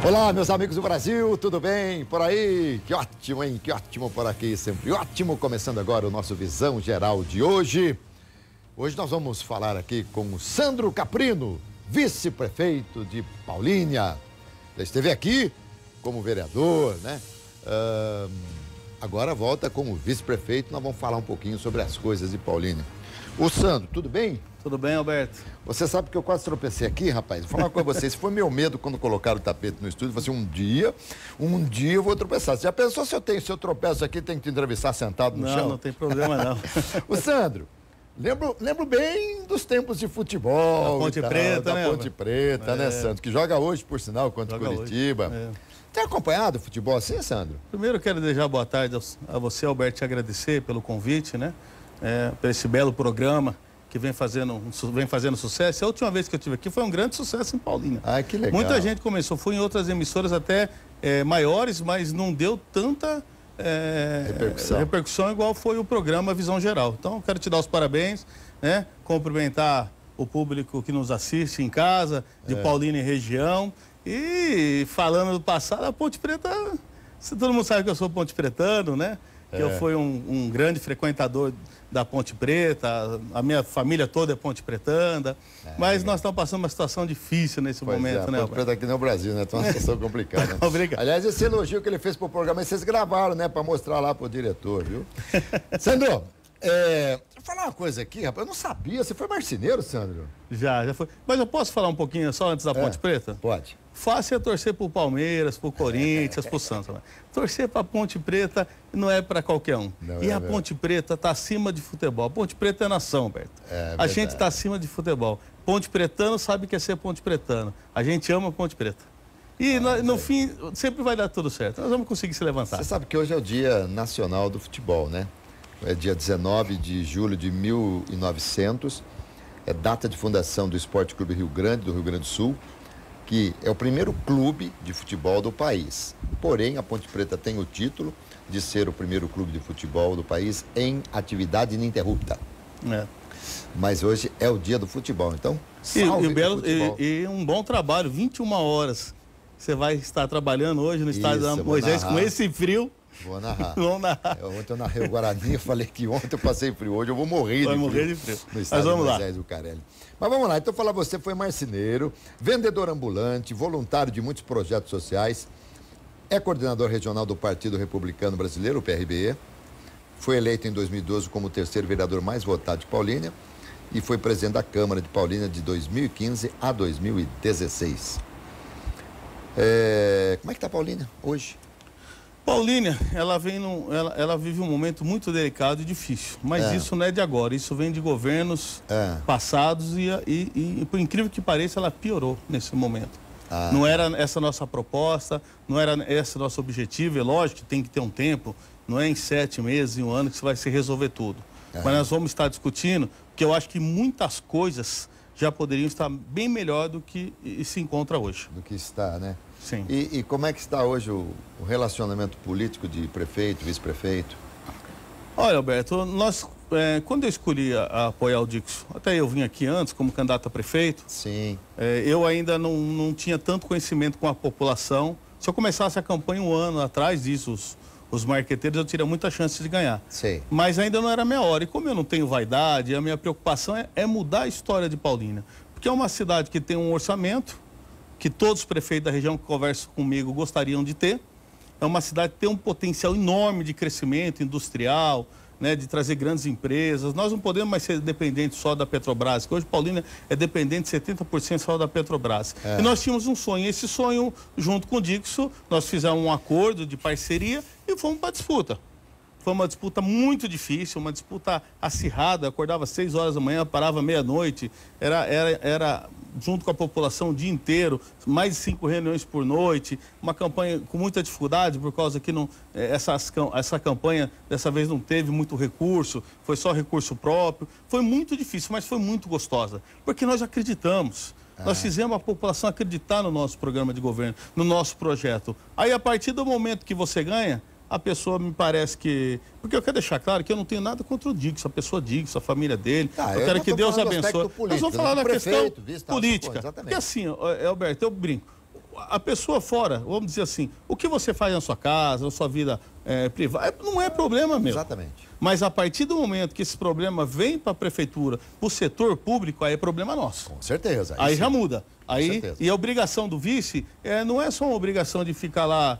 Olá, meus amigos do Brasil, tudo bem por aí? Que ótimo, hein? Que ótimo por aqui, sempre ótimo. Começando agora o nosso Visão Geral de hoje. Hoje nós vamos falar aqui com o Sandro Caprino, vice-prefeito de Paulínia. Já esteve aqui como vereador, né? Agora volta como vice-prefeito, nós vamos falar um pouquinho sobre as coisas de Paulínia. Ô Sandro, tudo bem? Tudo bem, Alberto? Você sabe que eu quase tropecei aqui, rapaz. Vou falar com vocês, foi meu medo quando colocaram o tapete no estúdio. Eu falei assim, um dia eu vou tropeçar. Você já pensou se eu tropeço aqui, tem que te entrevistar sentado no chão? Não tem problema não. Ô Sandro, lembro bem dos tempos de futebol. Da Ponte Preta, né? Da Ponte Preta, né, Sandro? Que joga hoje, por sinal, contra o Curitiba. Tem acompanhado o futebol assim, Sandro? Primeiro eu quero desejar boa tarde a você, Alberto, te agradecer pelo convite, né? Por esse belo programa que vem fazendo sucesso. A última vez que eu estive aqui foi um grande sucesso em Paulínia. Ah, que legal. Muita gente começou, fui em outras emissoras até maiores, mas não deu tanta repercussão igual foi o programa Visão Geral. Então, eu quero te dar os parabéns, né? Cumprimentar o público que nos assiste em casa, de Paulínia e região. E falando do passado, a Ponte Preta, todo mundo sabe que eu sou ponte pretano, né? Que eu fui um grande frequentador da Ponte Preta, a minha família toda é ponte pretana, mas nós estamos passando uma situação difícil nesse momento, né? A Ponte Preta aqui no Brasil, né? Tá uma situação complicada. Obrigado. Aliás, esse elogio que ele fez pro programa, vocês gravaram, né? Para mostrar lá pro diretor, viu? Sandro, deixa eu falar uma coisa aqui, rapaz, eu não sabia, você foi marceneiro, Sandro? Já foi. Mas eu posso falar um pouquinho só antes da Ponte Preta? Pode. Fácil é torcer pro Palmeiras, pro Corinthians, pro Santos. Torcer pra Ponte Preta não é para qualquer um. Não, e a Ponte Preta tá acima de futebol. A Ponte Preta é nação, Berto. A gente tá acima de futebol. Ponte Pretano sabe que é ser Ponte Pretano. A gente ama Ponte Preta. E no fim, sempre vai dar tudo certo. Nós vamos conseguir se levantar. Você sabe que hoje é o Dia Nacional do Futebol, né? É dia 19 de julho de 1900. É data de fundação do Esporte Clube Rio Grande, do Rio Grande do Sul, que é o primeiro clube de futebol do país. Porém, a Ponte Preta tem o título de ser o primeiro clube de futebol do país em atividade ininterrupta. Mas hoje é o dia do futebol, então salve e um bom trabalho, 21 horas. Você vai estar trabalhando hoje no estádio da Moisés com esse frio. Vou narrar. Vamos narrar. Ontem eu narrei o Guarani, eu falei que ontem eu passei frio, hoje eu vou morrer de frio. No estádio Moisés do Carelli. Mas vamos lá, então falar, você foi marceneiro, vendedor ambulante, voluntário de muitos projetos sociais, é coordenador regional do Partido Republicano Brasileiro, o PRBE, foi eleito em 2012 como o terceiro vereador mais votado de Paulínia e foi presidente da Câmara de Paulínia de 2015 a 2016. Como é que está Paulínia hoje? Paulínia, ela vive um momento muito delicado e difícil, mas isso não é de agora, isso vem de governos passados e por incrível que pareça, ela piorou nesse momento. Não era essa a nossa proposta, não era esse o nosso objetivo, é lógico que tem que ter um tempo, não é em 7 meses, em um ano que você vai se resolver tudo. Mas nós vamos estar discutindo, porque eu acho que muitas coisas já poderiam estar bem melhor do que se encontra hoje. Do que está, né? Sim. E como é que está hoje o relacionamento político de prefeito, vice-prefeito? Olha, Alberto, quando eu escolhi apoiar o Dixon, até eu vim aqui antes como candidato a prefeito. Sim. Eu ainda não tinha tanto conhecimento com a população. Se eu começasse a campanha um ano atrás disso, os marqueteiros, eu teria muita chance de ganhar. Sim. Mas ainda não era a minha hora. E como eu não tenho vaidade, a minha preocupação é mudar a história de Paulínia. Porque é uma cidade que tem um orçamento que todos os prefeitos da região que conversam comigo gostariam de ter. É uma cidade que tem um potencial enorme de crescimento industrial, né, de trazer grandes empresas. Nós não podemos mais ser dependentes só da Petrobras, que hoje Paulínia é dependente 70% só da Petrobras. E nós tínhamos um sonho. Esse sonho, junto com o Dixon, nós fizemos um acordo de parceria e fomos para a disputa. Foi uma disputa muito difícil, uma disputa acirrada. Eu acordava às 6 horas da manhã, parava meia-noite. Era junto com a população o dia inteiro, mais de 5 reuniões por noite. Uma campanha com muita dificuldade, por causa que essa campanha dessa vez não teve muito recurso, foi só recurso próprio. Foi muito difícil, mas foi muito gostosa, porque nós acreditamos. Nós fizemos a população acreditar no nosso programa de governo, no nosso projeto. Aí, a partir do momento que você ganha, a pessoa me parece que... Porque eu quero deixar claro que eu não tenho nada contra o Dixon, a pessoa Dixon, a família dele. Eu quero que Deus abençoe. Nós vamos falar da questão política. Porque assim, Alberto, eu brinco. a pessoa fora, vamos dizer assim, o que você faz na sua casa, na sua vida privada, não é problema meu. Exatamente. Mas a partir do momento que esse problema vem para a prefeitura, para o setor público, aí é problema nosso. Com certeza. Aí já muda. Aí, e a obrigação do vice não é só uma obrigação de ficar lá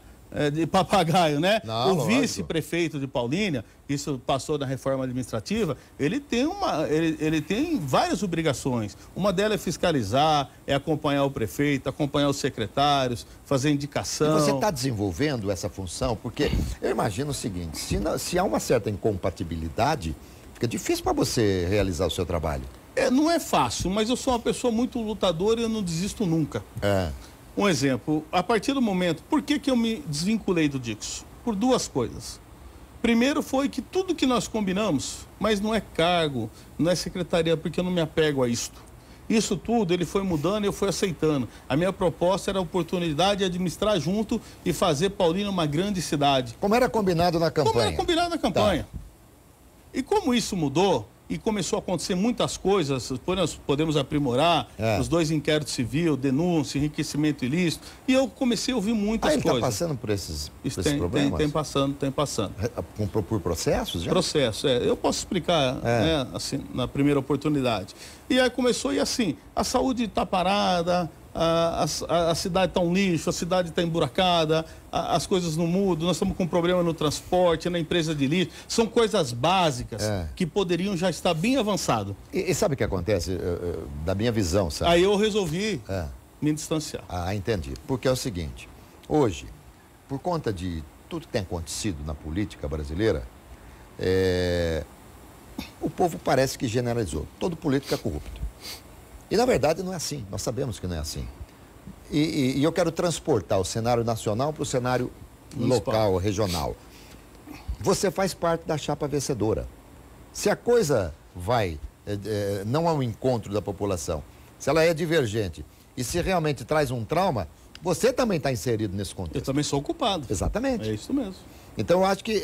de papagaio, né? Não, o vice-prefeito de Paulínia, isso passou na reforma administrativa, ele tem várias obrigações. Uma delas é fiscalizar, é acompanhar o prefeito, acompanhar os secretários, fazer indicação. E você está desenvolvendo essa função? Porque eu imagino o seguinte, se há uma certa incompatibilidade, fica difícil para você realizar o seu trabalho. Não é fácil, mas eu sou uma pessoa muito lutadora e eu não desisto nunca. Um exemplo, a partir do momento, por que eu me desvinculei do Dixon? Por duas coisas. Primeiro foi que tudo que nós combinamos, mas não é cargo, não é secretaria, porque eu não me apego a isto. Isso tudo, ele foi mudando e eu fui aceitando. A minha proposta era a oportunidade de administrar junto e fazer Paulínia uma grande cidade. Como era combinado na campanha. Como era combinado na campanha. Tá. E como isso mudou, e começou a acontecer muitas coisas, nós podemos aprimorar, os 2 inquéritos civil, denúncia, enriquecimento ilícito, e eu comecei a ouvir muitas coisas. Ele está passando por esses problemas? Tem passando. Por processos já? Processo, eu posso explicar assim, na primeira oportunidade. E aí começou, e assim, a saúde está parada, a cidade está um lixo, a cidade está emburacada, as coisas não mudam, nós estamos com problema no transporte, na empresa de lixo. São coisas básicas que poderiam já estar bem avançado. E sabe o que acontece, da minha visão, sabe? Aí eu resolvi me distanciar. Entendi. Porque é o seguinte, hoje, por conta de tudo que tem acontecido na política brasileira, o povo parece que generalizou. Todo político é corrupto. E, na verdade, não é assim. Nós sabemos que não é assim. E eu quero transportar o cenário nacional para o cenário local, regional. Você faz parte da chapa vencedora. Se a coisa vai, não ao encontro da população, se ela é divergente e se realmente traz um trauma, você também está inserido nesse contexto. Eu também sou ocupado. Exatamente. É isso mesmo. Então, eu acho que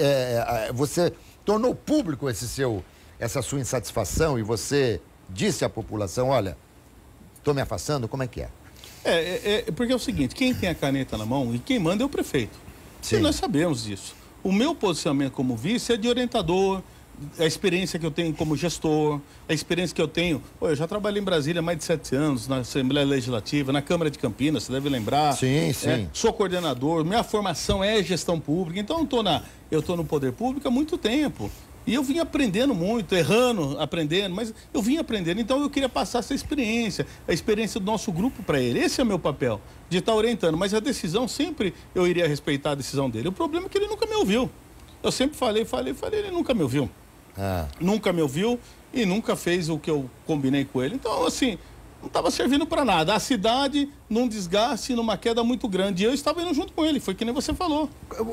você tornou público essa sua insatisfação e você disse à população, olha, estou me afastando, como é que é? Porque é o seguinte, quem tem a caneta na mão e quem manda é o prefeito. Sim. E nós sabemos disso. O meu posicionamento como vice é de orientador, a experiência que eu tenho como gestor, a experiência que eu tenho... eu já trabalhei em Brasília há mais de 7 anos, na Assembleia Legislativa, na Câmara de Campinas, você deve lembrar. Sim, sim. Sou coordenador, minha formação é gestão pública, então eu estou no poder público há muito tempo. E eu vim aprendendo muito, errando, aprendendo, mas eu vim aprendendo. Então eu queria passar essa experiência, a experiência do nosso grupo para ele. Esse é o meu papel, de estar orientando. Mas a decisão, sempre eu iria respeitar a decisão dele. O problema é que ele nunca me ouviu. Eu sempre falei, ele nunca me ouviu. Nunca me ouviu e nunca fez o que eu combinei com ele. Então, assim, não estava servindo para nada. A cidade num desgaste, numa queda muito grande. E eu estava indo junto com ele, foi que nem você falou.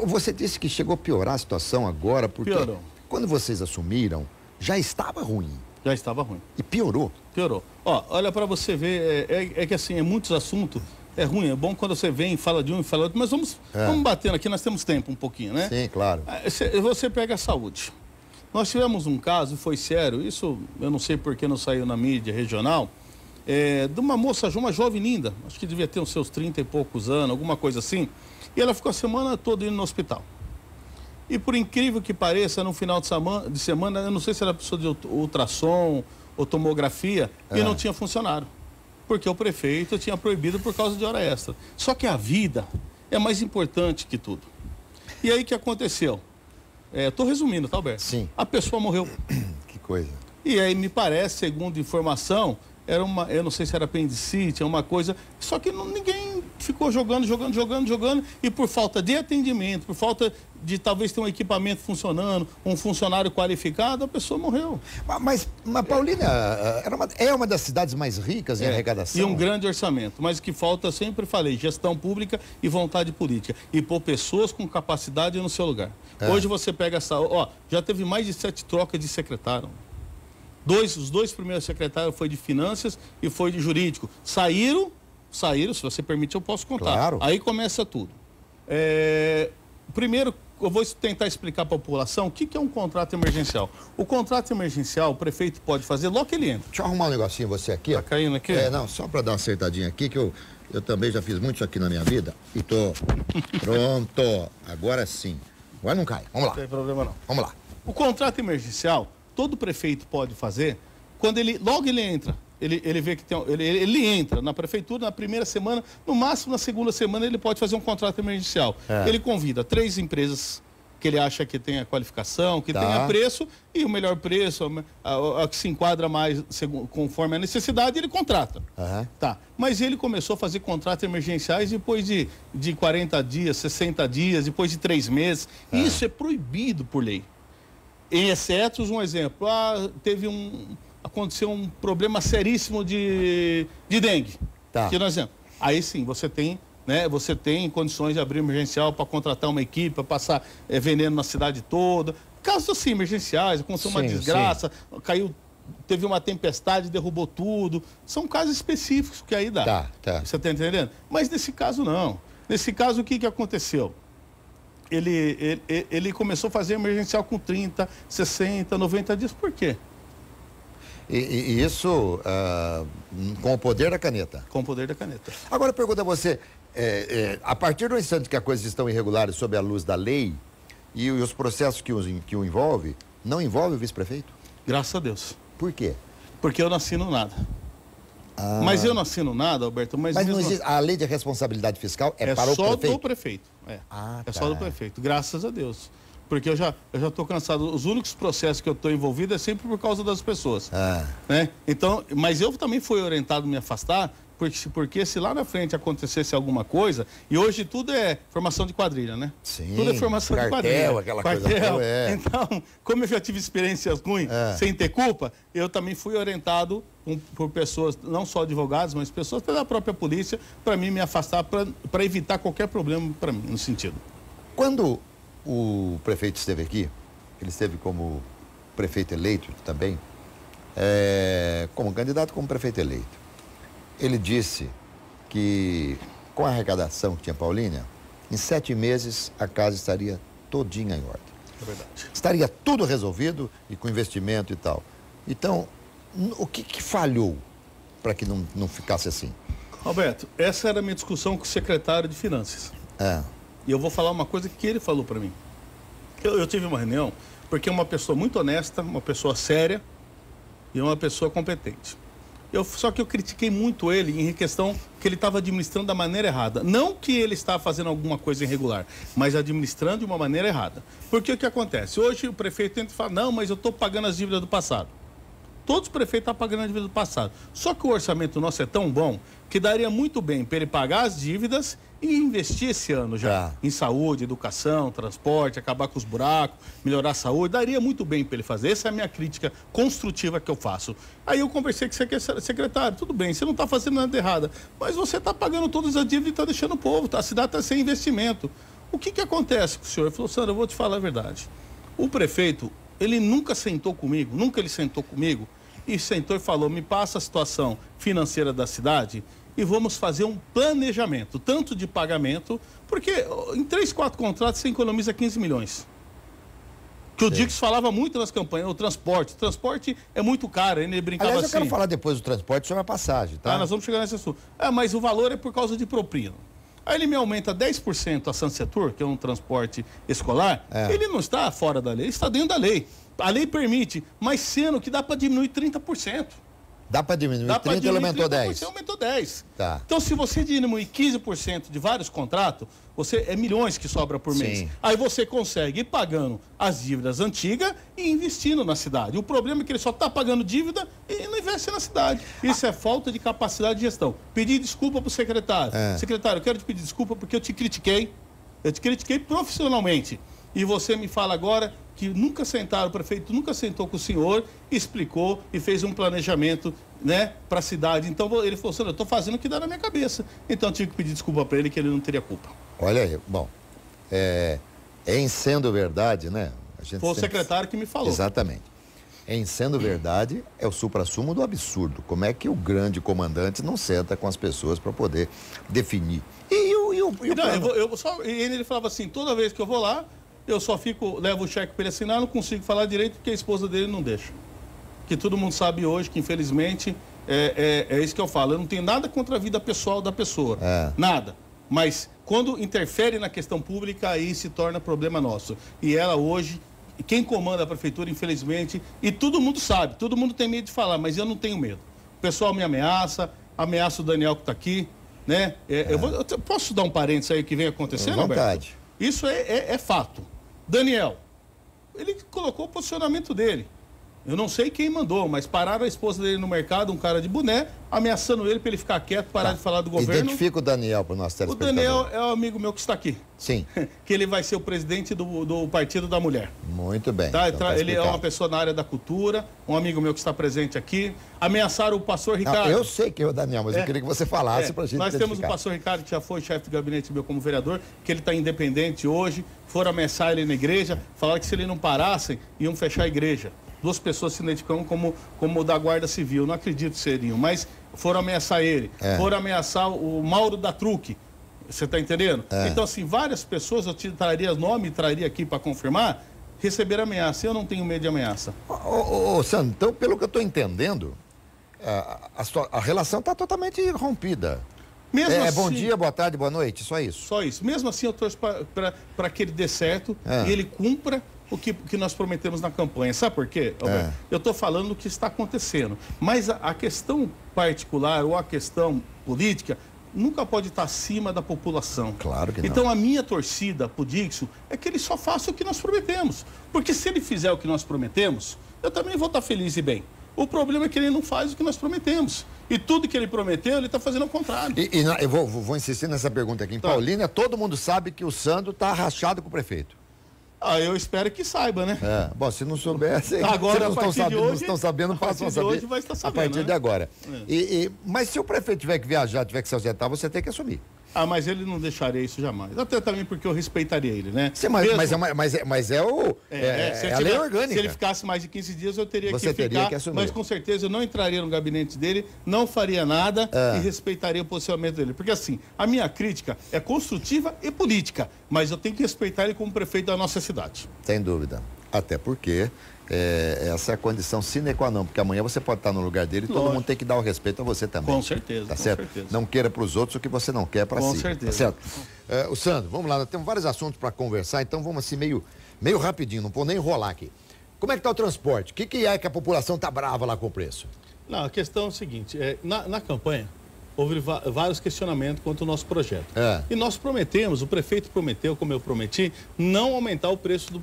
Você disse que chegou a piorar a situação agora, porque... Piorou. Quando vocês assumiram, já estava ruim. Já estava ruim. E piorou? Piorou. Olha para você ver, que assim, muitos assuntos, é ruim, é bom quando você vem e fala de um e fala de outro, mas vamos batendo aqui, nós temos tempo um pouquinho, né? Sim, claro. Você pega a saúde. Nós tivemos um caso, foi sério, isso eu não sei por que não saiu na mídia regional, de uma moça, uma jovem linda, acho que devia ter uns seus 30 e poucos anos, alguma coisa assim, e ela ficou a semana toda indo no hospital. E por incrível que pareça, no final de semana, eu não sei se era pessoa de ultrassom ou tomografia, e não tinha funcionário. Porque o prefeito tinha proibido por causa de hora extra. Só que a vida é mais importante que tudo. E aí o que aconteceu? Estou resumindo, tá, Alberto? Sim. A pessoa morreu. Que coisa. E aí me parece, segundo informação, eu não sei se era apendicite, uma coisa, só que ninguém ficou jogando, e por falta de atendimento, por falta de talvez ter um equipamento funcionando, um funcionário qualificado, a pessoa morreu. Mas Paulínia é uma das cidades mais ricas em arrecadação. E um grande orçamento, mas o que falta, eu sempre falei, gestão pública e vontade política, e pôr pessoas com capacidade no seu lugar. Hoje você pega essa, já teve mais de 7 trocas de secretário. Os dois primeiros secretários foi de finanças e foi de jurídico. Saíram, se você permite, eu posso contar. Claro. Aí começa tudo. Primeiro, eu vou tentar explicar para a população o que é um contrato emergencial. O contrato emergencial, o prefeito pode fazer logo que ele entra. Deixa eu arrumar um negocinho você aqui, ó. Tá caindo aqui? Não, só para dar uma acertadinha aqui, que eu também já fiz muito isso aqui na minha vida. E tô pronto. Agora sim. Agora não cai. Vamos lá. Não tem problema não. Vamos lá. O contrato emergencial, todo prefeito pode fazer quando logo ele entra. Ele vê que ele entra na prefeitura na primeira semana, no máximo na segunda semana ele pode fazer um contrato emergencial. Ele convida 3 empresas que ele acha que tem a qualificação, que tenha preço, e o melhor preço, a que se enquadra mais conforme a necessidade, ele contrata. Tá. Mas ele começou a fazer contratos emergenciais depois de 40 dias, 60 dias, depois de 3 meses. Isso é proibido por lei. Em excetos, um exemplo, aconteceu um problema seríssimo de dengue. Tá. Aí sim, você tem condições de abrir emergencial para contratar uma equipe, para passar veneno na cidade toda. Casos assim, emergenciais, aconteceu uma desgraça, teve uma tempestade, derrubou tudo. São casos específicos que aí dá. Tá. Você está entendendo? Mas nesse caso não. Nesse caso, o que aconteceu? Ele começou a fazer emergencial com 30, 60, 90 dias. Por quê? E isso com o poder da caneta. Com o poder da caneta. Agora eu pergunto a você, a partir do instante que as coisas estão irregulares sob a luz da lei e os processos que o envolve, não envolve o vice-prefeito? Graças a Deus. Por quê? Porque eu não assino nada. Mas eu não assino nada, Alberto. Mas não existe, a lei de responsabilidade fiscal é para o prefeito? É só do prefeito. É só do prefeito, graças a Deus. Porque eu já estou cansado. Os únicos processos que eu estou envolvido é sempre por causa das pessoas. Né? Então, mas eu também fui orientado a me afastar, porque se lá na frente acontecesse alguma coisa, e hoje tudo é formação de quadrilha, né? Sim, tudo é formação de quadrilha. Aquela coisa. Então, como eu já tive experiências ruins sem ter culpa, eu também fui orientado por pessoas, não só advogados, mas pessoas da própria polícia, para mim me afastar, para evitar qualquer problema para mim, no sentido. Quando o prefeito esteve aqui, ele esteve como prefeito eleito também, como candidato como prefeito eleito. Ele disse que com a arrecadação que tinha Paulínia, em 7 meses a casa estaria todinha em ordem. É verdade. Estaria tudo resolvido e com investimento e tal. Então, o que falhou para que não ficasse assim? Roberto, essa era a minha discussão com o secretário de Finanças. E eu vou falar uma coisa que ele falou para mim. Eu tive uma reunião porque é uma pessoa muito honesta, uma pessoa séria e uma pessoa competente. Só que eu critiquei muito ele em questão que ele estava administrando da maneira errada. Não que ele estava fazendo alguma coisa irregular, mas administrando de uma maneira errada. Porque o que acontece? Hoje o prefeito entra e fala, não, mas eu estou pagando as dívidas do passado. Todos os prefeitos estão pagando a dívida do passado. Só que o orçamento nosso é tão bom que daria muito bem para ele pagar as dívidas e investir esse ano já em saúde, educação, transporte, acabar com os buracos, melhorar a saúde. Daria muito bem para ele fazer. Essa é a minha crítica construtiva que eu faço. Aí eu conversei com o secretário. Tudo bem, você não está fazendo nada errado, mas você está pagando todas as dívidas e está deixando o povo. A cidade está sem investimento. O que acontece com o senhor? Ele falou, Sandra, eu vou te falar a verdade. O prefeito, ele nunca sentou comigo e sentou e falou, me passa a situação financeira da cidade e vamos fazer um planejamento, tanto de pagamento, porque em 3, 4 contratos você economiza 15 milhões. Que o Dix falava muito nas campanhas, o transporte é muito caro, ele brincava assim. Aliás, eu quero falar depois do transporte sobre a passagem, tá? Nós vamos chegar nesse assunto. Mas o valor é por causa de propina. Aí ele me aumenta 10% a Sansetur, que é um transporte escolar, ele não está fora da lei, ele está dentro da lei. A lei permite, mas sendo que dá para diminuir 30%. Dá para diminuir 30%, ele aumentou 10%. Aumentou 10%. Tá. Então, se você diminuir 15% de vários contratos, é milhões que sobra por mês. Sim. Aí você consegue ir pagando as dívidas antigas e investindo na cidade. O problema é que ele só está pagando dívida e não investe na cidade. Isso é falta de capacidade de gestão. Pedir desculpa para o secretário. Secretário, eu quero te pedir desculpa porque eu te critiquei. Eu te critiquei profissionalmente. E você me fala agora que o prefeito nunca sentou com o senhor, explicou e fez um planejamento, né, para a cidade. Então ele falou, eu estou fazendo o que dá na minha cabeça. Então eu tive que pedir desculpa para ele, que ele não teria culpa. Olha aí, bom, em sendo verdade, né? Foi o secretário que me falou. Exatamente. Em sendo verdade, é o suprassumo do absurdo. Como é que o grande comandante não senta com as pessoas para poder definir? Ele falava assim, toda vez que eu vou lá, eu só levo o cheque para ele assinar, não consigo falar direito porque a esposa dele não deixa. Que todo mundo sabe hoje que, infelizmente, é isso que eu falo. Eu não tenho nada contra a vida pessoal da pessoa. Nada. Mas quando interfere na questão pública, aí se torna problema nosso. E ela hoje, quem comanda a prefeitura, infelizmente, e todo mundo sabe, todo mundo tem medo de falar, mas eu não tenho medo. O pessoal me ameaça o Daniel que está aqui, né? Eu posso dar um parênteses aí que vem acontecendo, Alberto? Vontade. Isso é fato. Daniel, ele colocou o posicionamento dele. Eu não sei quem mandou, mas pararam a esposa dele no mercado, um cara de boné, ameaçando ele para ele ficar quieto, parar de falar do governo. Identifica o Daniel para o nosso telespectador. O Daniel é um amigo meu que está aqui. Sim. Que ele vai ser o presidente do Partido da Mulher. Muito bem. Tá? Então ele é uma pessoa na área da cultura, um amigo meu que está presente aqui. Ameaçaram o pastor Ricardo. Eu sei que é o Daniel, mas eu queria que você falasse para a gente Nós temos o pastor Ricardo, que já foi chefe de gabinete meu como vereador, que ele está independente hoje. Foram ameaçar ele na igreja, falaram que se ele não parassem, iam fechar a igreja. 2 pessoas se identificam como da Guarda Civil. Não acredito que seriam, mas foram ameaçar ele. Foram ameaçar o Mauro da Truque. Você está entendendo? Então, assim, várias pessoas, eu te traria nome, traria aqui para confirmar, receberam ameaça. Eu não tenho medo de ameaça. Sandro, então, pelo que eu estou entendendo, a relação está totalmente rompida. Mesmo assim, bom dia, boa tarde, boa noite, só isso? Só isso. Mesmo assim, eu torço para que ele dê certo e ele cumpra o que nós prometemos na campanha. Sabe por quê, Alberto? Eu estou falando do que está acontecendo. Mas a questão particular ou a questão política nunca pode estar acima da população. Claro que não. Então, a minha torcida pro Dixon é que ele só faça o que nós prometemos. Porque se ele fizer o que nós prometemos, eu também vou estar feliz e bem. O problema é que ele não faz o que nós prometemos. E tudo que ele prometeu, ele está fazendo ao contrário. Eu vou insistir nessa pergunta aqui. Em Paulínia, todo mundo sabe que o Sandro está rachado com o prefeito. Eu espero que saiba, né? Bom, se não soubesse, agora, não estão sabendo, passam a saber. Hoje vai estar sabendo, a partir de agora. Mas se o prefeito tiver que viajar, tiver que se ausentar, você tem que assumir. Mas ele não deixaria isso jamais. Até também porque eu respeitaria ele, né? Sim, mas é a lei orgânica. Se ele ficasse mais de 15 dias, eu teria Você que ficar. teria que assumir. Mas com certeza eu não entraria no gabinete dele, não faria nada e respeitaria o posicionamento dele. Porque assim, a minha crítica é construtiva e política, mas eu tenho que respeitar ele como prefeito da nossa cidade. Sem dúvida. Até porque essa é a condição sine qua non, porque amanhã você pode estar no lugar dele e todo mundo tem que dar o respeito a você também. Com certeza. Tá certo? Certeza. Não queira para os outros o que você não quer para si. Com certeza. Tá certo? O Sandro, vamos lá, nós temos vários assuntos para conversar, então vamos assim meio rapidinho, não vou nem enrolar aqui. Como é que está o transporte? O que é que a população está brava lá com o preço? Não, a questão é o seguinte, na campanha houve vários questionamentos quanto ao nosso projeto. E nós prometemos, o prefeito prometeu, como eu prometi, não aumentar o preço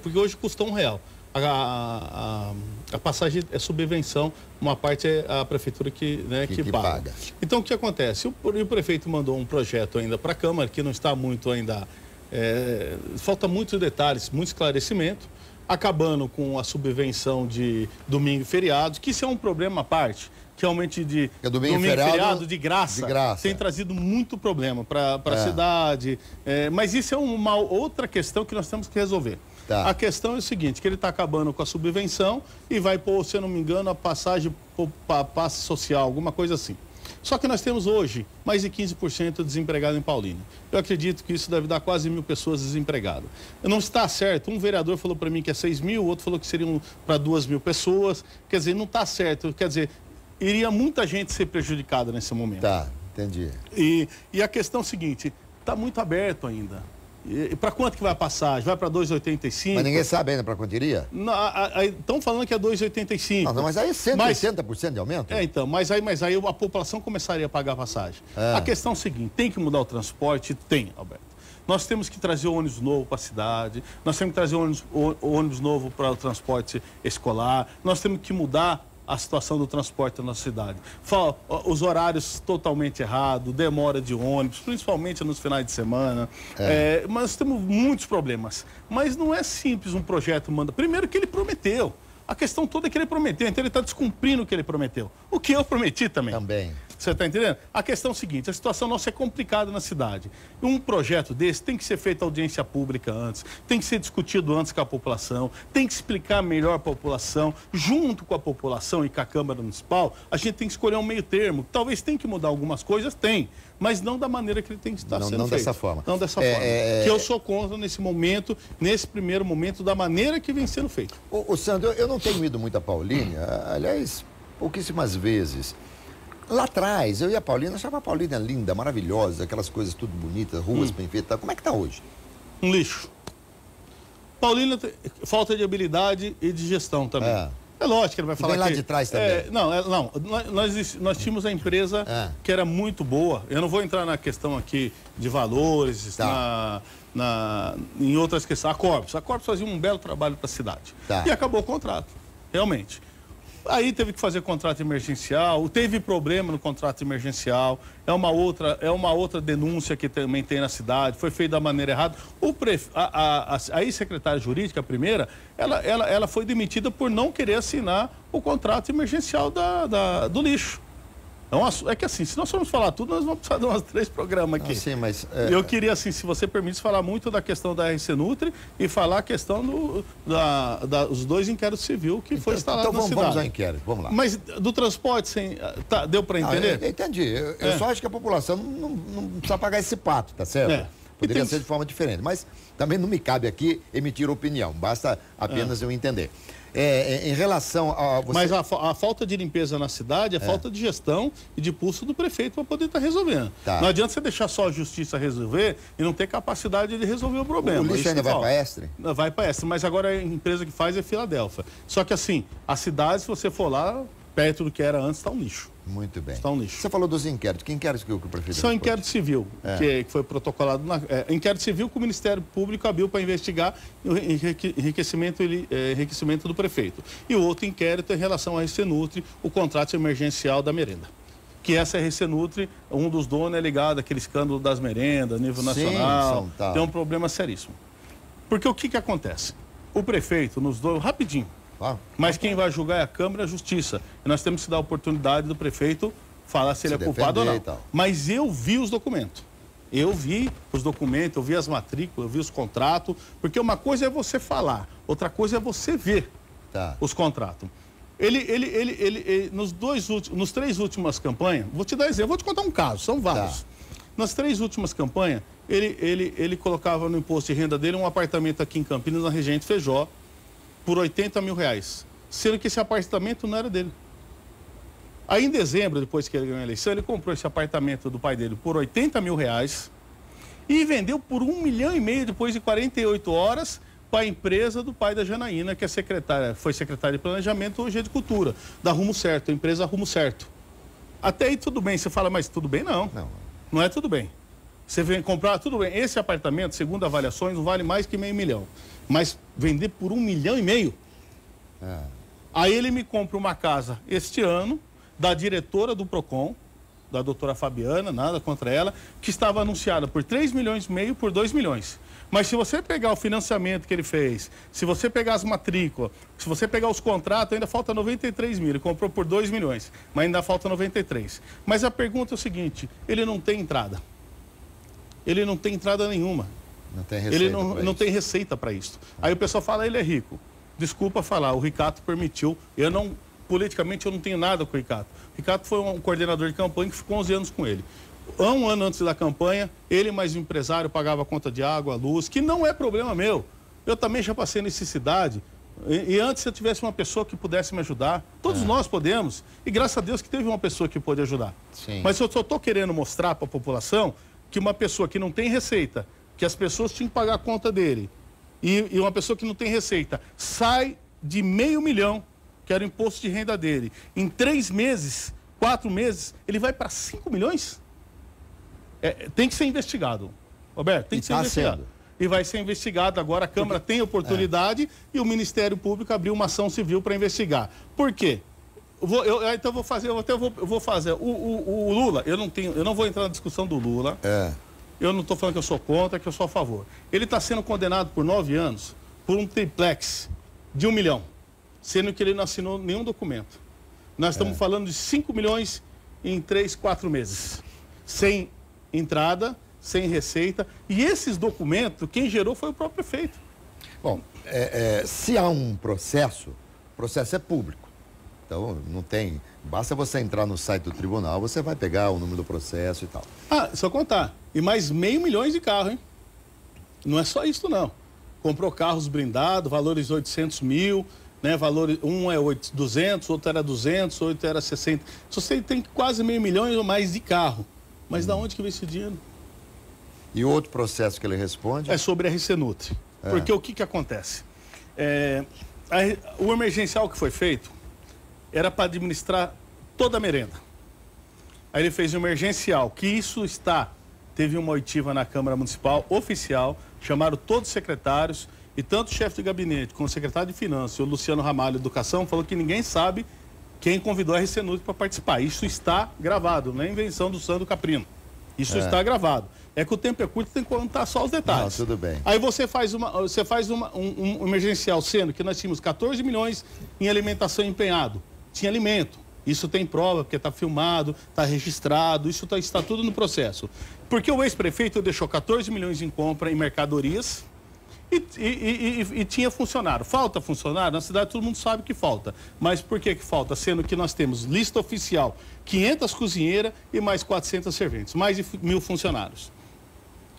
porque hoje custa R$1. A passagem é subvenção, uma parte é a prefeitura que paga. Então, o que acontece? O prefeito mandou um projeto ainda para a Câmara, que não está muito ainda... falta muitos detalhes, muito esclarecimento, acabando com a subvenção de domingo e feriados, que isso é um problema à parte, que realmente de domingo e feriado de graça tem trazido muito problema para a cidade. Mas isso é uma outra questão que nós temos que resolver. A questão é o seguinte, que ele está acabando com a subvenção e vai pôr, se eu não me engano, a passagem para passe social, alguma coisa assim. Só que nós temos hoje mais de 15% de desempregado em Paulínia. Eu acredito que isso deve dar quase 1.000 pessoas desempregadas. Não está certo. Um vereador falou para mim que é 6.000, o outro falou que seriam para 2.000 pessoas. Quer dizer, não está certo. Quer dizer, iria muita gente ser prejudicada nesse momento. Tá, entendi. E a questão é o seguinte, está muito aberto ainda. E para quanto que vai a passagem? Vai para 2,85? Mas ninguém sabe ainda para quanto iria? Estão falando que é 2,85. Não, mas aí é 180% de aumento? Então, mas aí a população começaria a pagar a passagem. A questão é a seguinte, tem que mudar o transporte? Tem, Alberto. Nós temos que trazer ônibus novo para a cidade, nós temos que trazer ônibus novo para o transporte escolar, nós temos que mudar a situação do transporte na cidade. Os horários totalmente errados, demora de ônibus, principalmente nos finais de semana. Mas temos muitos problemas. Mas não é simples um projeto manda. Primeiro que ele prometeu. A questão toda é que ele prometeu, então ele está descumprindo o que ele prometeu. O que eu prometi também. Você está entendendo? A questão é o seguinte, a situação nossa é complicada na cidade. Um projeto desse tem que ser feita audiência pública antes, tem que ser discutido antes com a população, tem que explicar melhor a população, junto com a população e com a Câmara Municipal, a gente tem que escolher um meio termo. Talvez tenha que mudar algumas coisas, tem, mas não da maneira que ele tem que estar sendo feito. Não dessa forma. Não dessa forma. Que eu sou contra nesse momento, nesse primeiro momento, da maneira que vem sendo feito. Ô Sandro, eu não tenho ido muito a Paulínia, aliás, pouquíssimas vezes. Lá atrás, eu e a Paulínia, achava a Paulínia linda, maravilhosa, aquelas coisas tudo bonitas, ruas bem feitas. Como é que está hoje? Um lixo. Paulínia, falta de habilidade e de gestão também. É lógico que ele vai falar. Vem lá de trás também. Não. Nós tínhamos a empresa que era muito boa. Eu não vou entrar na questão aqui de valores, em outras questões. A Corpus fazia um belo trabalho para a cidade. E acabou o contrato, realmente. Aí teve que fazer contrato emergencial, teve problema no contrato emergencial, é uma outra denúncia que também tem na cidade, foi feito da maneira errada. A ex-secretária jurídica, a primeira, ela foi demitida por não querer assinar o contrato emergencial do lixo. É que assim, se nós formos falar tudo, nós vamos precisar de umas 3 programas aqui. Sim, mas... Eu queria, assim, se você permite, falar muito da questão da RC Nutri e falar a questão dos 2 inquéritos civil que foi instalado na cidade. Então vamos ao inquérito, vamos lá. Mas do transporte, deu para entender? Eu entendi. Eu só acho que a população não precisa pagar esse pato, tá certo? Poderia ser de forma diferente. Mas também não me cabe aqui emitir opinião, basta apenas eu entender. Em relação a... Mas a falta de limpeza na cidade é falta de gestão e de pulso do prefeito para poder estar resolvendo. Não adianta você deixar só a justiça resolver e não ter capacidade de resolver o problema. O lixo ainda vai para a Estre? Vai para a Estre, mas agora a empresa que faz é Filadélfia. Só que assim, a cidade, se você for lá, perto do que era antes, está um lixo. Muito bem. Está um lixo. Você falou dos inquéritos. Que inquéritos que o prefeito... São inquérito civil, que foi protocolado. Inquérito civil que o Ministério Público abriu para investigar o enriquecimento do prefeito. E o outro inquérito é em relação à RC Nutri, o contrato emergencial da merenda. Que essa RC Nutri, um dos donos é ligado àquele escândalo das merendas, nível nacional. Tem um problema seríssimo. Porque o que acontece? O prefeito nos deu rapidinho. Mas quem vai julgar é a Câmara e a Justiça. E nós temos que dar a oportunidade do prefeito falar se ele é culpado ou não. Mas eu vi os documentos. Eu vi as matrículas, eu vi os contratos. Porque uma coisa é você falar, outra coisa é você ver os contratos. Nos 3 últimas campanhas, vou te dar exemplo, vou te contar um caso, são vários. Nas 3 últimas campanhas, ele colocava no imposto de renda dele um apartamento aqui em Campinas, na Regente Feijó, por R$80 mil, sendo que esse apartamento não era dele. Aí em dezembro, depois que ele ganhou a eleição, ele comprou esse apartamento do pai dele por R$80 mil e vendeu por R$1,5 milhão depois de 48 horas para a empresa do pai da Janaína, que foi secretária de Planejamento, hoje é de Cultura, da Rumo Certo, a empresa Rumo Certo. Até aí tudo bem, você fala, mas tudo bem? Não é tudo bem. Você vem comprar, tudo bem, esse apartamento, segundo avaliações, não vale mais que R$500 mil. Mas vender por R$1,5 milhão? Aí ele me compra uma casa este ano, da diretora do PROCON, da doutora Fabiana, nada contra ela, que estava anunciada por R$3,5 milhões por R$2 milhões. Mas se você pegar o financiamento que ele fez, se você pegar as matrículas, se você pegar os contratos, ainda falta 93 mil. Ele comprou por R$2 milhões, mas ainda falta 93. Mas a pergunta é o seguinte, ele não tem entrada. Ele não tem entrada nenhuma. Ele não tem receita para isso. Aí o pessoal fala, ele é rico. Desculpa falar, o Ricardo permitiu. Politicamente eu não tenho nada com o Ricardo. O Ricardo foi um coordenador de campanha que ficou 11 anos com ele. Um ano antes da campanha, ele mais um empresário pagava a conta de água, luz, que não é problema meu. Eu também já passei necessidade. E antes, se eu tivesse uma pessoa que pudesse me ajudar, todos nós podemos. E graças a Deus que teve uma pessoa que pôde ajudar. Mas eu só estou querendo mostrar para a população que uma pessoa que não tem receita, que as pessoas tinham que pagar a conta dele, e uma pessoa que não tem receita, sai de R$500 mil, que era o imposto de renda dele, em 3 meses, 4 meses, ele vai para R$5 milhões? Tem que ser investigado, Roberto, tem que ser investigado. E vai ser investigado agora, a Câmara tem oportunidade e o Ministério Público abriu uma ação civil para investigar. Por quê? Eu vou fazer. O Lula, eu não vou entrar na discussão do Lula. Eu não estou falando que eu sou contra, que eu sou a favor. Ele está sendo condenado por 9 anos por um triplex de R$1 milhão, sendo que ele não assinou nenhum documento. Nós estamos falando de R$5 milhões em 3, 4 meses. Sem entrada, sem receita. E esses documentos, quem gerou foi o próprio prefeito. Bom, se há um processo, o processo é público. Então, não tem... Basta você entrar no site do tribunal, você vai pegar o número do processo e tal. Só contar. E mais 500 milhões de carros, hein? Não é só isso, não. Comprou carros blindados, valores 800 mil, né? Valor, um é 200, outro era 200, outro era 60. Se você tem quase 500 milhões ou mais de carro. Mas da onde que vem esse dinheiro? E o outro processo que ele responde? É sobre a RC Nutri. Porque o que acontece? O emergencial que foi feito era para administrar toda a merenda. Aí ele fez um emergencial, que isso teve uma oitiva na Câmara Municipal oficial, chamaram todos os secretários, e tanto o chefe de gabinete como o secretário de Finanças, o Luciano Ramalho, Educação, falou que ninguém sabe quem convidou a RC Nutri para participar. Isso está gravado, não é invenção do Sandro Caprino. Isso está gravado. É que o tempo é curto, tem que contar só os detalhes. Não, tudo bem. Aí você faz um emergencial, sendo que nós tínhamos 14 milhões em alimentação empenhado. Tinha alimento. Isso tem prova, porque está filmado, está registrado, isso está tudo no processo. Porque o ex-prefeito deixou 14 milhões em compra em mercadorias e tinha funcionário. Falta funcionário? Na cidade todo mundo sabe que falta. Mas por que falta? Sendo que nós temos lista oficial, 500 cozinheiras e mais 400 serventes, mais de 1.000 funcionários.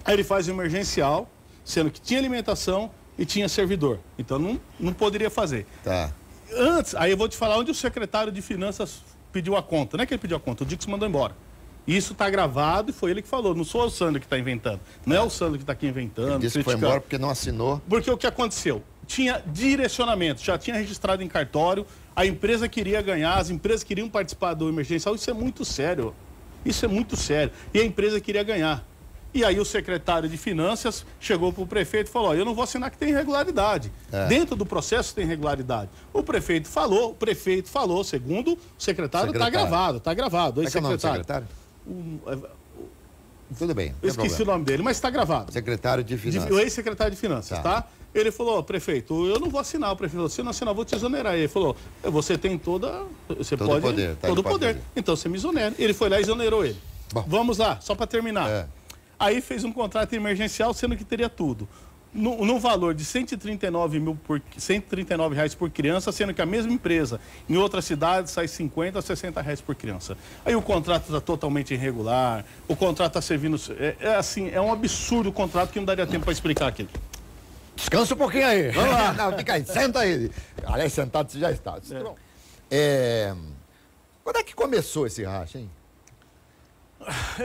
Aí ele faz o emergencial, sendo que tinha alimentação e tinha servidor. Então não poderia fazer. Tá. Antes, aí eu vou te falar onde o secretário de Finanças pediu a conta. Não é que ele pediu a conta, o Dix mandou embora. Isso está gravado e foi ele que falou. Não sou o Sandro que está inventando. Não é o Sandro que está aqui inventando. Ele disse que foi embora porque não assinou. Porque o que aconteceu? Tinha direcionamento, já tinha registrado em cartório, a empresa queria ganhar, as empresas queriam participar do emergencial. Isso é muito sério. Isso é muito sério. E a empresa queria ganhar. E aí o secretário de Finanças chegou para o prefeito e falou, eu não vou assinar que tem irregularidade. Dentro do processo tem irregularidade. O prefeito falou, segundo o secretário, está gravado. Qual é o nome do secretário? Tudo bem. Eu esqueci o nome dele, mas está gravado. Secretário de Finanças. O ex-secretário de Finanças, tá? Ele falou, prefeito, eu não vou assinar. O prefeito falou, se não assinar, eu vou te exonerar. Ele falou, você tem todo o poder. Então você me exonera. Ele foi lá e exonerou ele. Bom. Vamos lá, só para terminar. Aí fez um contrato emergencial, sendo que teria tudo. No valor de R$139 por criança, sendo que a mesma empresa, em outra cidade, sai R$50 a R$60 por criança. Aí o contrato está totalmente irregular, o contrato está servindo... É um absurdo o contrato que não daria tempo para explicar aquilo. Descansa um pouquinho aí. Vamos lá. Não, fica aí, senta aí. Aliás, sentado você já está. Quando é que começou esse racha, hein?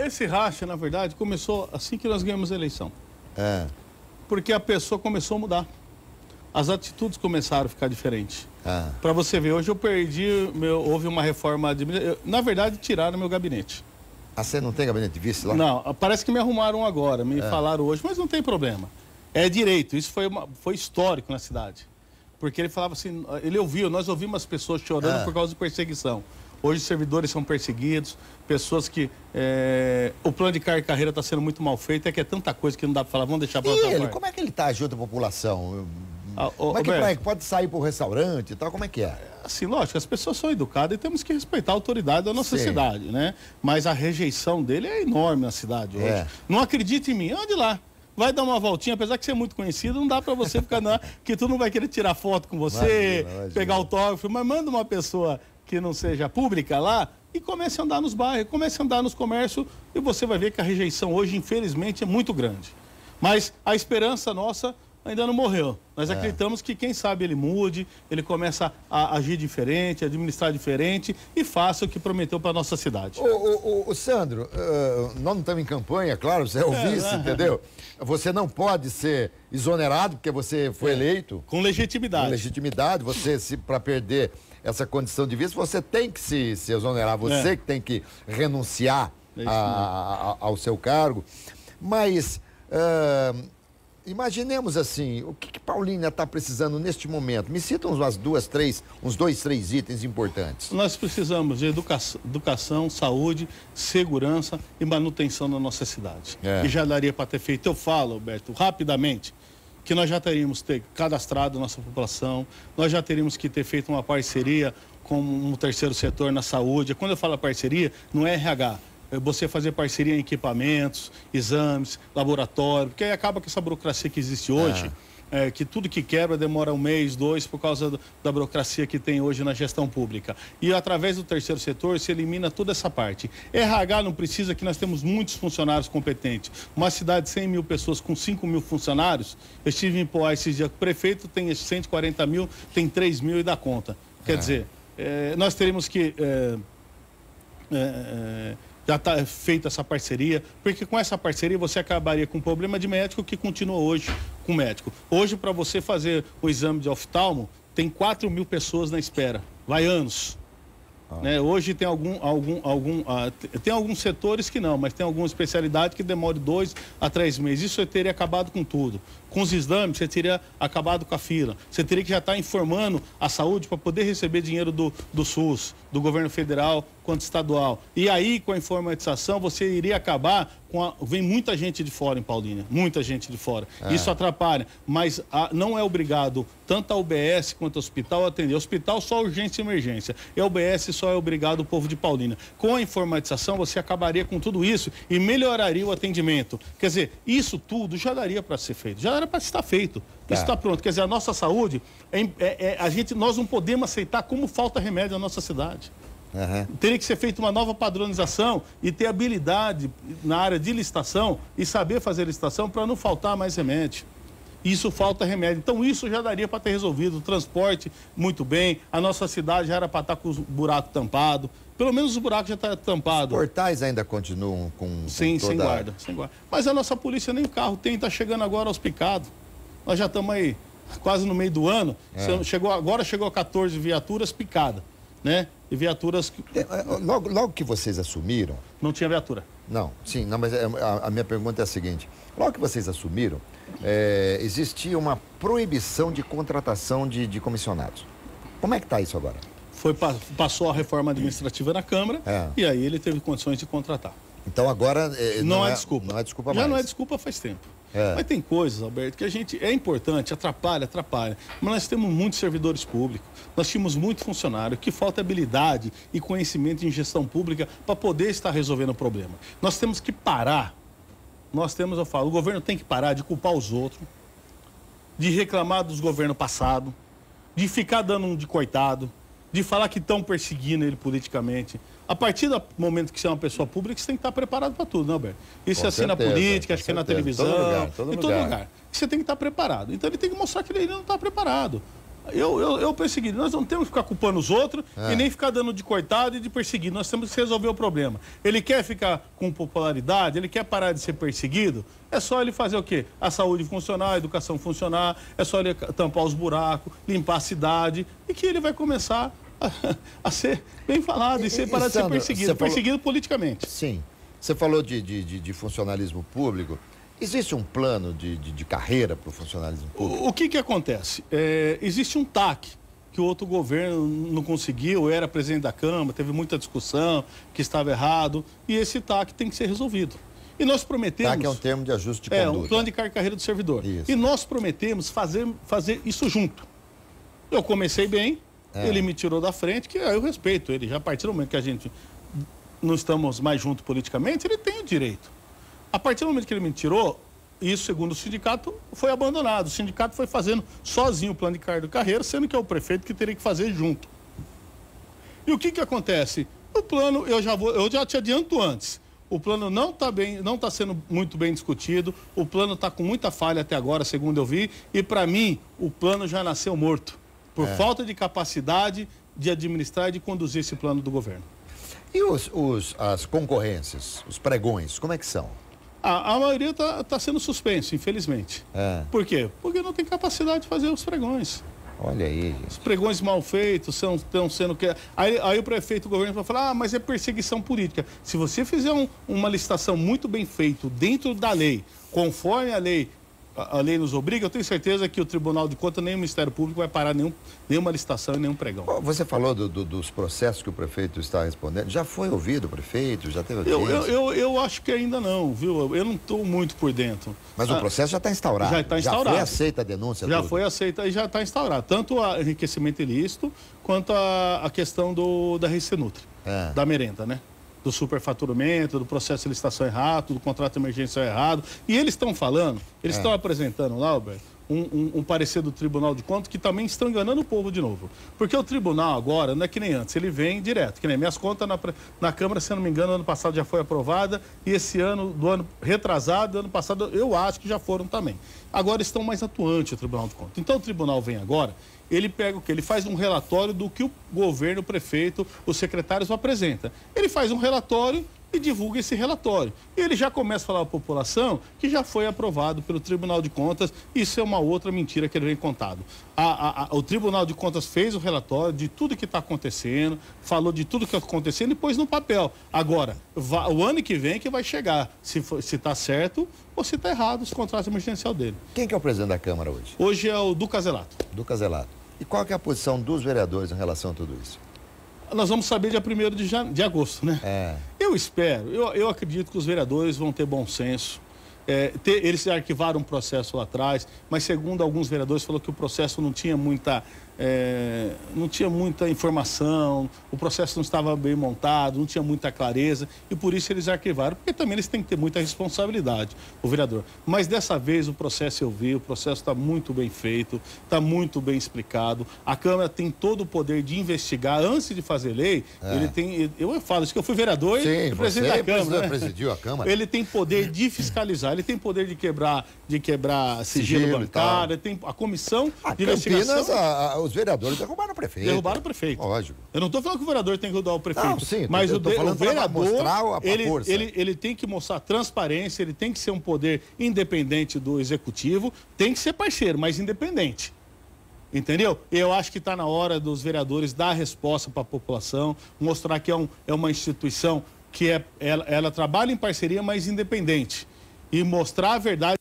Esse racha, na verdade, começou assim que nós ganhamos a eleição. Porque a pessoa começou a mudar. As atitudes começaram a ficar diferentes. Para você ver, hoje eu houve uma reforma na verdade, tiraram meu gabinete. Você não tem gabinete de vice lá? Não, parece que me arrumaram agora, me falaram hoje, mas não tem problema. É direito, isso foi histórico na cidade. Porque ele falava assim, nós ouvimos as pessoas chorando por causa de perseguição. Hoje os servidores são perseguidos, pessoas que... o plano de carreira está sendo muito mal feito, que é tanta coisa que não dá para falar, vamos deixar para outra parte. Como é que ele está junto à população? Como é que pode sair para o restaurante e tal? Como é que é? Assim, lógico, as pessoas são educadas e temos que respeitar a autoridade da nossa cidade, né? Mas a rejeição dele é enorme na cidade hoje. Não acredite em mim, ande lá. Vai dar uma voltinha, apesar de ser muito conhecido, não dá para você ficar que tu não vai querer tirar foto com você, pegar autógrafo, mas manda uma pessoa que não seja pública lá e comece a andar nos bairros, comece a andar nos comércios e você vai ver que a rejeição hoje, infelizmente, é muito grande. Mas a esperança nossa ainda não morreu. Nós acreditamos que, quem sabe, ele mude, ele começa a agir diferente, administrar diferente e faça o que prometeu para a nossa cidade. O Sandro, nós não estamos em campanha, claro, você é o vice, entendeu? Você não pode ser exonerado porque você foi eleito. Com legitimidade. Com legitimidade, para perder essa condição de vice, você tem que se exonerar, você que tem que renunciar ao seu cargo. Mas... imaginemos assim, o que Paulínia está precisando neste momento? Me citam uns dois, três itens importantes. Nós precisamos de educação, saúde, segurança e manutenção na nossa cidade. E já daria para ter feito. Eu falo, Alberto, rapidamente, que nós já teríamos cadastrado nossa população, nós já teríamos que ter feito uma parceria como um terceiro setor na saúde. Quando eu falo parceria, não é RH. É você fazer parceria em equipamentos, exames, laboratório, porque aí acaba com essa burocracia que existe hoje, que tudo que quebra demora 1 mês, 2, por causa da burocracia que tem hoje na gestão pública. E através do terceiro setor se elimina toda essa parte. RH não precisa, que nós temos muitos funcionários competentes. Uma cidade de 100 mil pessoas com 5 mil funcionários, eu estive em Poá esses dias, o prefeito tem 140 mil, tem 3 mil e dá conta. Quer dizer, nós teríamos que... já está feita essa parceria, porque com essa parceria você acabaria com um problema de médico que continua hoje com o médico. Hoje, para você fazer o exame de oftalmo, tem 4 mil pessoas na espera, vai anos. Né? Hoje tem tem alguns setores que não, mas tem alguma especialidade que demora 2 a 3 meses. Isso teria acabado com tudo. Com os exames, você teria acabado com a fila. Você teria que já estar informando a saúde para poder receber dinheiro do SUS, do governo federal quanto estadual. E aí, com a informatização, você iria acabar com vem muita gente de fora em Paulínia, muita gente de fora. Isso atrapalha, mas não é obrigado tanto a UBS quanto o hospital a atender. Hospital só urgência e emergência. E a UBS só é obrigado o povo de Paulínia. Com a informatização, você acabaria com tudo isso e melhoraria o atendimento. Quer dizer, isso tudo já daria para ser feito, já era para estar feito. Isso está pronto. Quer dizer, a nossa saúde, nós não podemos aceitar como falta remédio na nossa cidade. Teria que ser feita uma nova padronização e ter habilidade na área de licitação e saber fazer licitação para não faltar mais remédio. Isso falta remédio. Então isso já daria para ter resolvido. O transporte, muito bem. A nossa cidade já era para estar com os buracos tampados. Pelo menos os buracos já estão tampados. Os portais ainda continuam com Sim, toda... sem guarda. Mas a nossa polícia nem carro tem, está chegando agora aos picados. Nós já estamos aí quase no meio do ano. Agora chegou a 14 viaturas picadas, né? E viaturas... Logo que vocês assumiram... Não tinha viatura. Não, sim, não, mas a minha pergunta é a seguinte. Logo que vocês assumiram, existia uma proibição de contratação de comissionados. Como é que está isso agora? Passou a reforma administrativa na Câmara e aí ele teve condições de contratar. Então agora... Não é desculpa. Não é desculpa mais. Já não é desculpa faz tempo. Mas tem coisas, Alberto, que a gente... É importante, atrapalha. Mas nós temos muitos servidores públicos, nós tínhamos muito funcionário, que falta habilidade e conhecimento em gestão pública para poder estar resolvendo o problema. Nós temos que parar. O governo tem que parar de culpar os outros, de reclamar dos governos passados, de ficar dando um de coitado, de falar que estão perseguindo ele politicamente. A partir do momento que você é uma pessoa pública, você tem que estar preparado para tudo, né, Alberto? Isso é assim na política, acho que é na televisão, em todo lugar. Você tem que estar preparado. Então ele tem que mostrar que ele não está preparado. Eu persegui. Nós não temos que ficar culpando os outros e nem ficar dando de coitado e de perseguir. Nós temos que resolver o problema. Ele quer ficar com popularidade, ele quer parar de ser perseguido, é só ele fazer o quê? A saúde funcionar, a educação funcionar, é só ele tampar os buracos, limpar a cidade e que ele vai começar a ser bem falado e parar de ser perseguido. Perseguido politicamente. Sim. Você falou de funcionalismo público. Existe um plano de carreira para o funcionalismo público? O que acontece? Existe um TAC que o outro governo não conseguiu, era presidente da Câmara, teve muita discussão, que estava errado, e esse TAC tem que ser resolvido. E nós prometemos... TAC é um termo de ajuste de conduta. Um plano de carreira do servidor. Isso. E nós prometemos fazer isso junto. Eu comecei bem, ele me tirou da frente, que eu respeito ele. Já a partir do momento que a gente não estamos mais juntos politicamente, ele tem o direito. A partir do momento que ele me tirou, isso, segundo o sindicato, foi abandonado. O sindicato foi fazendo sozinho o plano de carreira, sendo que é o prefeito que teria que fazer junto. E o que acontece? O plano, eu já te adianto antes, o plano não está sendo muito bem discutido, o plano está com muita falha até agora, segundo eu vi, e para mim, o plano já nasceu morto, por falta de capacidade de administrar e de conduzir esse plano do governo. E as concorrências, os pregões, como é que são? A maioria está sendo suspenso, infelizmente. Por quê? Porque não tem capacidade de fazer os pregões. Olha aí. Os pregões mal feitos estão sendo... Aí o prefeito, o governo vai falar, mas é perseguição política. Se você fizer uma licitação muito bem feita, dentro da lei, conforme a lei a lei nos obriga, eu tenho certeza que o Tribunal de Contas nem o Ministério Público vai parar nenhuma licitação e nenhum pregão. Você falou dos processos que o prefeito está respondendo. Já foi ouvido o prefeito? Já teve audiência? Eu acho que ainda não, viu? Eu não estou muito por dentro. Mas o processo já está instaurado? Já está instaurado. Já foi aceita a denúncia? Já foi aceita e já está instaurado. Tanto o enriquecimento ilícito, quanto a questão da Recenutri, da merenda, né? Do superfaturamento, do processo de licitação errado, do contrato emergencial errado. E eles estão falando, eles estão apresentando lá, Alberto, um parecer do Tribunal de Contas que também estão enganando o povo de novo. Porque o tribunal agora não é que nem antes, ele vem direto. Que nem minhas contas na Câmara, se eu não me engano, ano passado já foi aprovada e esse ano, do ano retrasado, ano passado, eu acho que já foram também. Agora estão mais atuantes o Tribunal de Contas. Então o tribunal vem agora, ele pega o quê? Ele faz um relatório do que o governo, o prefeito, os secretários apresentam. Ele faz um relatório e divulga esse relatório. E ele já começa a falar à população que já foi aprovado pelo Tribunal de Contas. Isso é uma outra mentira que ele vem contado. O Tribunal de Contas fez o relatório de tudo que está acontecendo, falou de tudo que está acontecendo e pôs no papel. Agora, o ano que vem que vai chegar, se está certo ou se está errado os contratos emergenciais dele. Quem que é o presidente da Câmara hoje? Hoje é o Duca Zelato. Duca Zelato. E qual que é a posição dos vereadores em relação a tudo isso? Nós vamos saber dia 1º de agosto, né? Eu espero, eu acredito que os vereadores vão ter bom senso. Eles arquivaram um processo lá atrás, mas segundo alguns vereadores falou que o processo não tinha muita informação, o processo não estava bem montado, não tinha muita clareza e por isso eles arquivaram, porque também eles têm que ter muita responsabilidade, o vereador. Mas dessa vez o processo eu vi, o processo está muito bem feito, está muito bem explicado, a Câmara tem todo o poder de investigar antes de fazer lei, ele tem, eu falo isso que eu fui vereador e presidente da Câmara, presidiu a Câmara. Ele tem poder de fiscalizar, ele tem poder de quebrar sigilo bancário, tem a comissão de investigação. Os vereadores derrubaram o prefeito. Derrubaram o prefeito. Lógico. Eu não estou falando que o vereador tem que derrubar o prefeito. Não, sim, mas o vereador, ele tem que mostrar transparência, ele tem que ser um poder independente do executivo, tem que ser parceiro, mas independente. Entendeu? Eu acho que está na hora dos vereadores dar resposta para a população, mostrar que é uma instituição que ela trabalha em parceria, mas independente. E mostrar a verdade.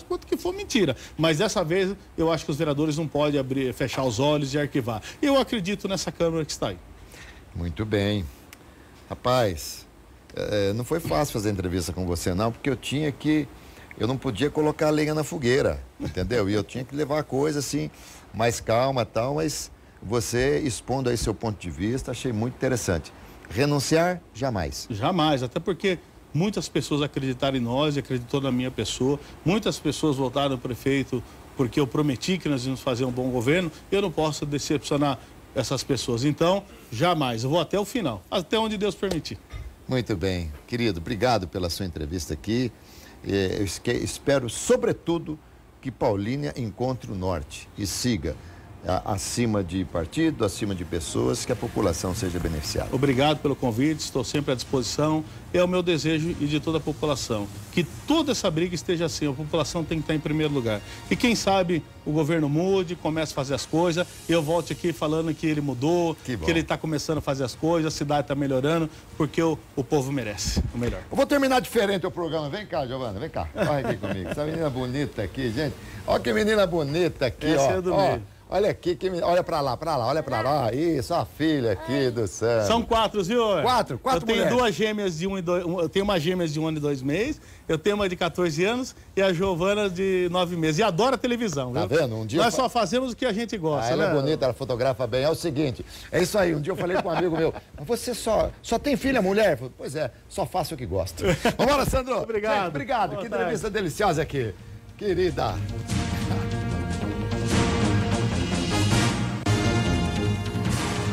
Quanto que for mentira, mas dessa vez eu acho que os vereadores não podem fechar os olhos e arquivar. Eu acredito nessa Câmara que está aí. Muito bem. Rapaz, não foi fácil fazer entrevista com você não, porque eu não podia colocar a lenha na fogueira, entendeu? E eu tinha que levar a coisa assim, mais calma e tal, mas você expondo aí seu ponto de vista, achei muito interessante. Renunciar, jamais. Jamais, até porque muitas pessoas acreditaram em nós e acreditou na minha pessoa. Muitas pessoas votaram no prefeito porque eu prometi que nós íamos fazer um bom governo. Eu não posso decepcionar essas pessoas. Então, jamais. Eu vou até o final, até onde Deus permitir. Muito bem. Querido, obrigado pela sua entrevista aqui. Eu espero, sobretudo, que Paulínia encontre o norte e siga acima de partido, acima de pessoas, que a população seja beneficiada. Obrigado pelo convite, estou sempre à disposição. É o meu desejo e de toda a população. Que toda essa briga esteja assim, a população tem que estar em primeiro lugar. E quem sabe o governo mude, comece a fazer as coisas, eu volte aqui falando que ele mudou, que ele está começando a fazer as coisas, a cidade está melhorando, porque o povo merece o melhor. Eu vou terminar diferente o programa. Vem cá, Giovana, vem cá. Corre aqui comigo. Essa menina bonita aqui, gente. Olha que menina bonita aqui, Essa é do meio. Olha aqui, olha pra lá, olha pra lá. Isso, a filha aqui do céu. São 4, viu? Quatro Eu tenho mulheres. 2 gêmeas de 1 e 2, eu tenho uma gêmeas de 1 ano e 2 meses, eu tenho uma de 14 anos e a Giovana de 9 meses. E adora televisão, viu? Tá vendo? Um dia nós só fazemos o que a gente gosta, ela né? é bonita, ela fotografa bem. É o seguinte, é isso aí. Um dia eu falei com um amigo meu, você só tem filha mulher? Eu falei, pois é, só faço o que gosto. Vambora, Sandro. Obrigado. Gente, obrigado. Que entrevista deliciosa aqui. Querida.